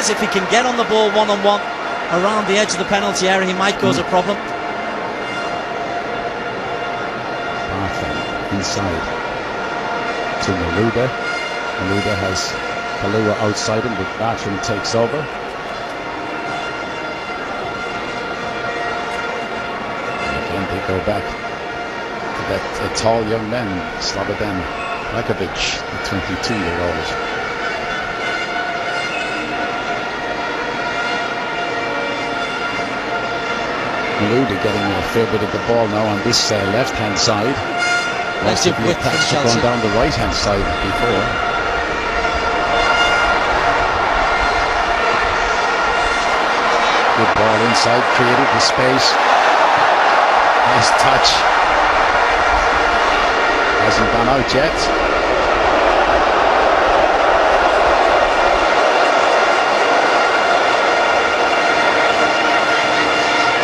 players. If he can get on the ball one-on-one around the edge of the penalty area, he might cause a problem. Inside to Malouda. Malouda has Kalua outside him, but Bartram takes over. Again they go back to that tall young man, Slobodan Rakovic, the 22-year-old. Malouda getting a fair bit of the ball now on this left-hand side. Most of the attacks have gone down the right-hand side before. Good ball inside, created the space. Nice touch. Hasn't gone out yet.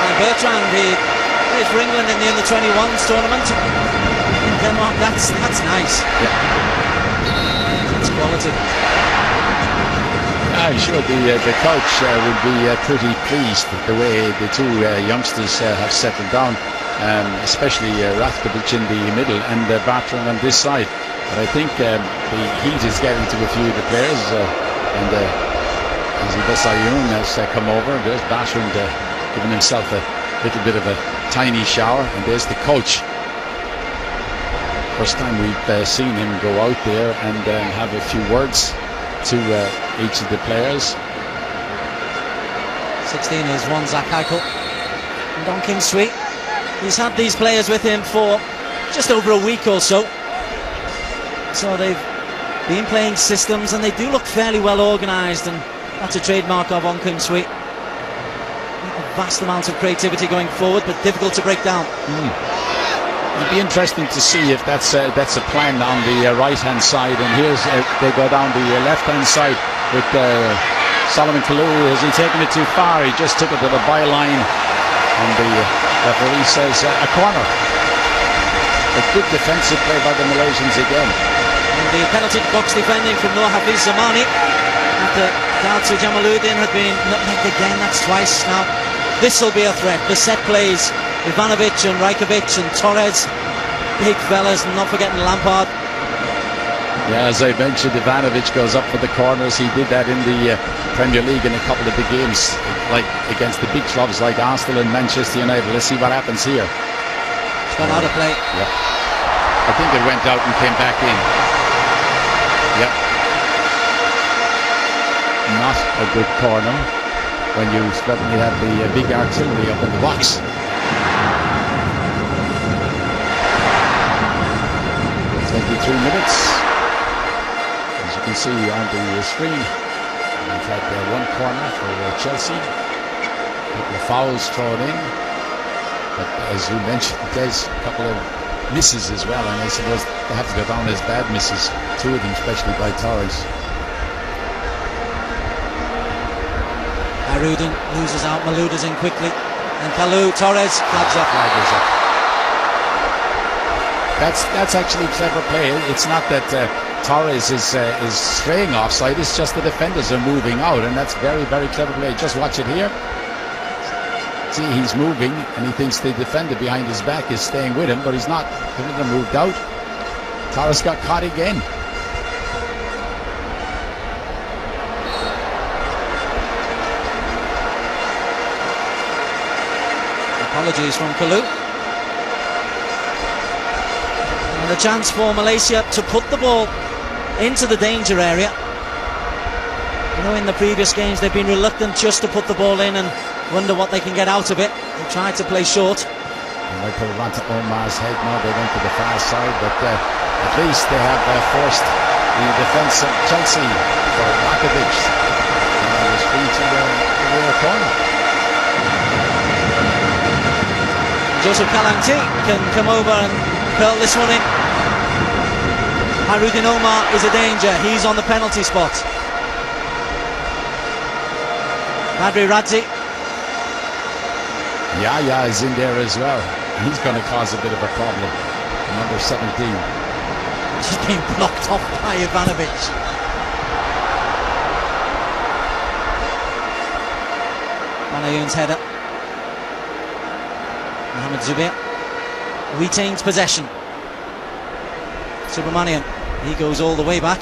And Bertrand, he plays for England in the Under-21s tournament. Denmark, that's nice. Yeah. That's quality. I'm sure the coach would be pretty pleased with the way the two youngsters have settled down, especially Rathkovic in the middle and Bartram on this side. But I think the heat is getting to a few of the players, and as Basayun has come over, there's Bartram giving himself a little bit of a tiny shower, and there's the coach. First time we've seen him go out there and have a few words to each of the players. 16 is one Zach Heichel and Don King Sweet. He's had these players with him for just over a week or so. So they've been playing systems and they do look fairly well organised, and that's a trademark of On King Sweet. A vast amount of creativity going forward, but difficult to break down. It'd be interesting to see if that's a plan on the right-hand side. And here's they go down the left-hand side with Solomon Kalou. Has he taken it too far? He just took it to the byline, and the referee says a corner. A good defensive play by the Malaysians again. And the penalty box defending from Nur Hafiz Zamani after Dalsu Jamaluddin had been nutmegged again. That's twice now. This will be a threat. The set plays. Ivanovic and Rajkovic and Torres, big fellas, and not forgetting Lampard. Yeah, as I mentioned, Ivanovic goes up for the corners. He did that in the Premier League in a couple of the games, like against the big clubs like Arsenal and Manchester United. Let's see what happens here. It's gone out of play. Yeah, I think it went out and came back in. Yep. Not a good corner when you suddenly have the big artillery up in the box. 23 minutes, as you can see on the screen. We've had one corner for Chelsea, a couple of fouls thrown in, but as you mentioned, there's a couple of misses as well, and I suppose they have to go down as bad misses, two of them especially by Torres. Arudin loses out, Malouda's in quickly, and Kalou, Torres flags up. That's actually clever play. It's not that Torres is straying offside, it's just the defenders are moving out, and that's very, very clever play. Just watch it here. See, he's moving, and he thinks the defender behind his back is staying with him, but he's not. The defender moved out. Torres got caught again. Apologies from Kalou. And a chance for Malaysia to put the ball into the danger area. You know, in the previous games they've been reluctant just to put the ball in and wonder what they can get out of it. They tried to play short. They might put it onto Omar's head now. They went to the far side, but at least they have forced the defence of Chelsea for Rakovic. And it's free to the rear corner. Joseph Kalanti can come over and curl this one in. Harudin Omar is a danger. He's on the penalty spot. Badri Radzi. Yaya is in there as well. He's going to cause a bit of a problem. Number 17. Just being blocked off by Ivanovic. Benayoun's header. Mohamed Zubair retains possession. Subramanian, he goes all the way back.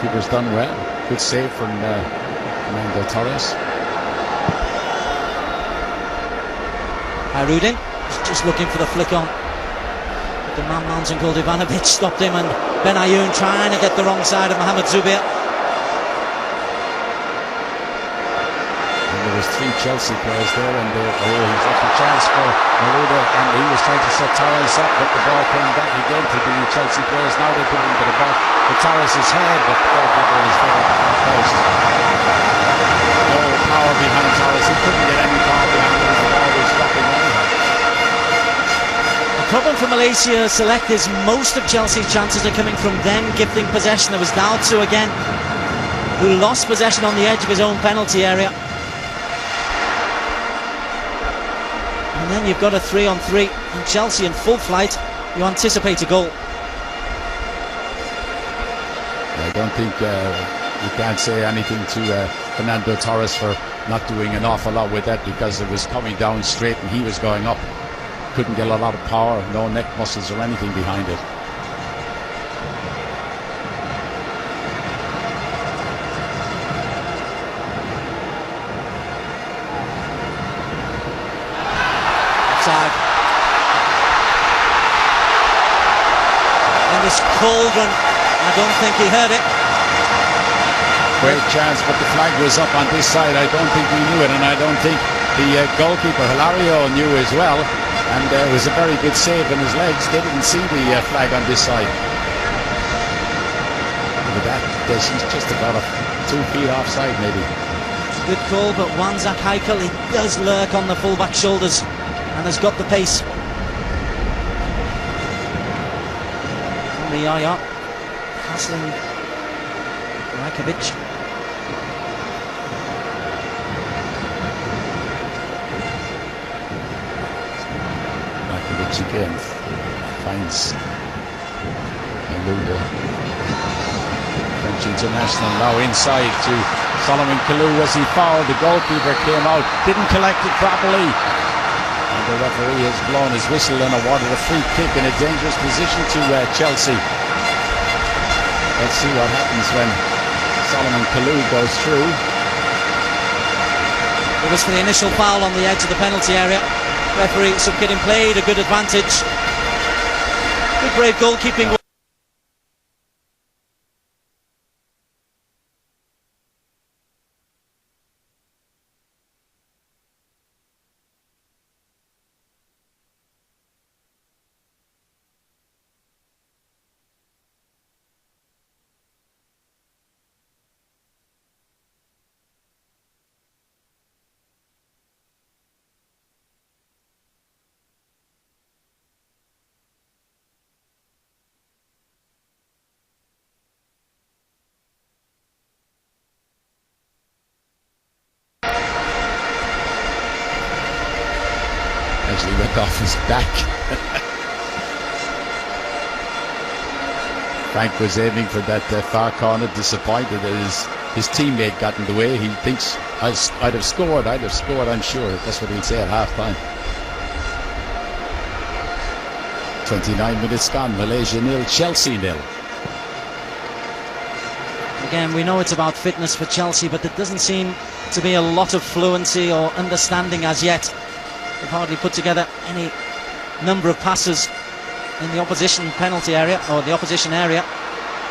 Keeper's done well. Good save from Fernando Torres. Hairudin just looking for the flick on. But the man mountain called Ivanovic stopped him, and Benayoun trying to get the wrong side of Mohamed Zubair. And there was 3 Chelsea players there, and he's left a chance for Malouda, and he was trying to set Torres up, but the ball came back again to the Chelsea players. Now they put it into the back. The Torres' head, but the goalkeeper is very post. No power behind Torres. He couldn't get any power behind him. The ball was dropping anyhow. The problem for Malaysia Select is most of Chelsea's chances are coming from them gifting possession. There was Dautsu again, who lost possession on the edge of his own penalty area. And then you've got a 3-on-3, and Chelsea in full flight. You anticipate a goal. I don't think you can't say anything to Fernando Torres for not doing an awful lot with that, because it was coming down straight and he was going up. Couldn't get a lot of power, no neck muscles or anything behind it. Offside. In this cauldron, I don't think he heard it. Great chance, but the flag was up on this side. I don't think we knew it, and I don't think the goalkeeper Hilario knew as well. And it was a very good save in his legs. They didn't see the flag on this side. Look at that. He's just about 2 feet offside, maybe. Good call, but Wanzak Haikal, he does lurk on the fullback shoulders and has got the pace. Yaya hassling Rajkovic. Rajkovic again finds Malouda. French international now inside to Solomon Kalou as he fouled. The goalkeeper came out, didn't collect it properly. And the referee has blown his whistle and awarded a free kick in a dangerous position to Chelsea. Let's see what happens when Solomon Kalou goes through. It was for the initial foul on the edge of the penalty area. Referee Subkidin played a good advantage. Good brave goalkeeping. Actually went off his back. Frank was aiming for that far corner, disappointed that his teammate got in the way. He thinks, I'd have scored, I'm sure. That's what he'd say at half time. 29 minutes gone, Malaysia 0, Chelsea 0. Again, we know it's about fitness for Chelsea, but there doesn't seem to be a lot of fluency or understanding as yet. They've hardly put together any number of passes in the opposition penalty area, or the opposition area.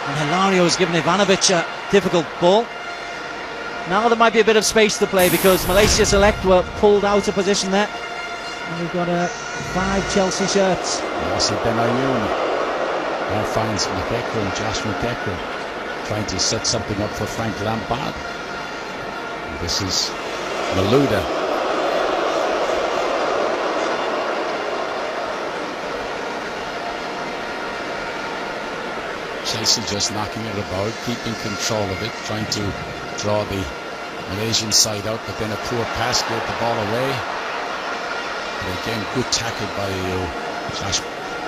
And Hilario has given Ivanovic a difficult ball. Now there might be a bit of space to play, because Malaysia Select were pulled out of position there. And we've got 5 Chelsea shirts. Yasser Benayoun now finds McEachran, Josh McEachran, trying to set something up for Frank Lampard. And this is Malouda. Chelsea just knocking it about, keeping control of it, trying to draw the Malaysian side out, but then a poor pass gave the ball away. But again, good tackle by Josh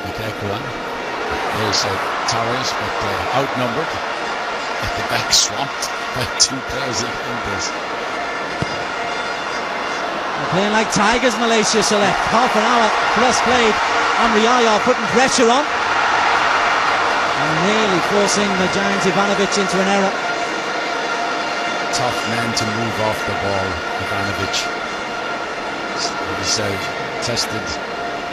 McEachran. There's Torres, but outnumbered at the back, swamped by two players in this. They're playing like Tigers, Malaysia select. Half an hour plus played. Amri Yahya putting pressure on. And nearly forcing the giant Ivanovic into an error. Tough man to move off the ball, Ivanovic. He was tested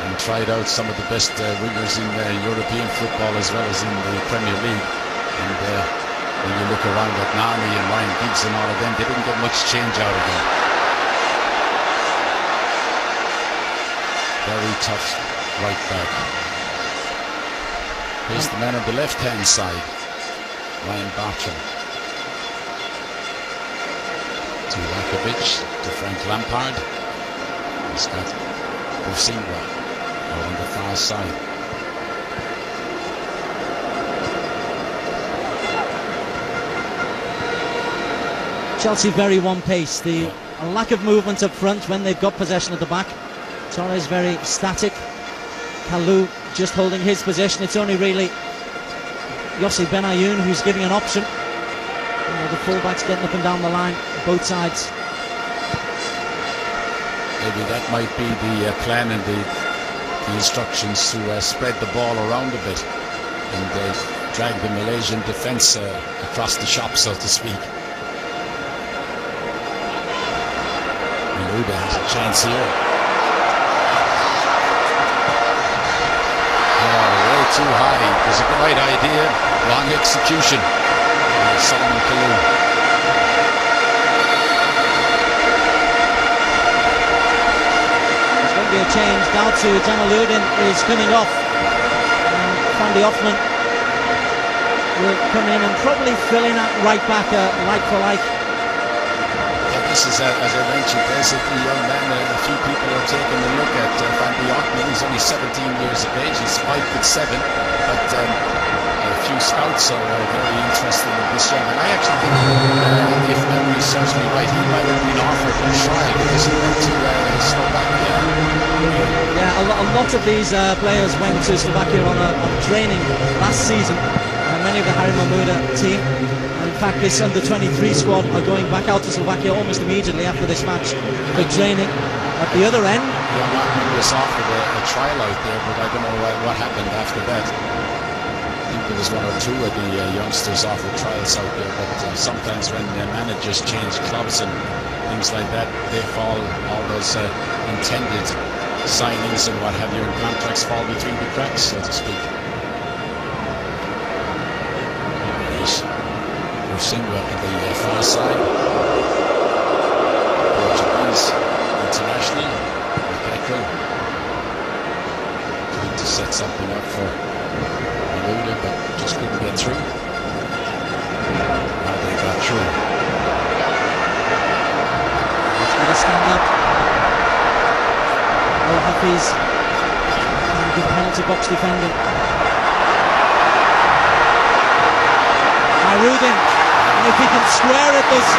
and tried out some of the best wingers in European football as well as in the Premier League. And when you look around at Nani and Ryan Giggs and all of them, they didn't get much change out of them. Very tough right back. Here's the man on the left-hand side, Ryan Bartram. To Rakovic, to Frank Lampard. He's got Bosingwa on the far side. Chelsea very one-pace. The lack of movement up front when they've got possession at the back. Torres very static. Kalou just holding his position. It's only really Yossi Benayoun who's giving an option. The fullbacks getting up and down the line, both sides. Maybe that might be the plan and the instructions to spread the ball around a bit and drag the Malaysian defence across the shop, so to speak. Malouda has a chance here. Way too high. It was a great idea, wrong execution. Solomon Kalou. There's going to be a change. Now to Jamaluddin is coming off. And Fandi Offman will come in and probably fill in at right back, like for like. Yeah, this is, as I mentioned, there's a young man, a few people are taking a look at Fandi Offman. He's only 17 years of age. He's 5'7", but a few scouts are very interested in this young man. I actually think, if memory serves me right, he might have been offered a trial because he went to Slovakia. Yeah, a lot of these players went to Slovakia on training last season. Many of the Harry Mahmuda team. And in fact, this under-23 squad are going back out to Slovakia almost immediately after this match for training. At the other end, yeah, Martin was offered a trial out there, but I don't know what happened after that. I think there was one or two of the youngsters offered trials out there, but sometimes when managers change clubs and things like that, they fall, all those intended signings and what have you, and contracts fall between the cracks, so to speak. Singwa on the far side. Portuguese international, Rebecca, trying to set something up for Malouda, but just couldn't get through. Now they got through. He's going to stand up. Al Hafiz, good penalty box defending. Rudin, and if he can square it, there's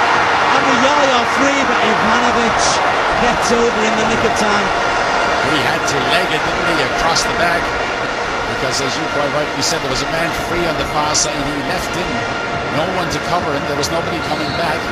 Amri Yahya free, but Ivanovic gets over in the nick of time. He had to leg it, didn't he, across the back, because as you quite rightly said, there was a man free on the far side. He left in no one to cover him. There was nobody coming back.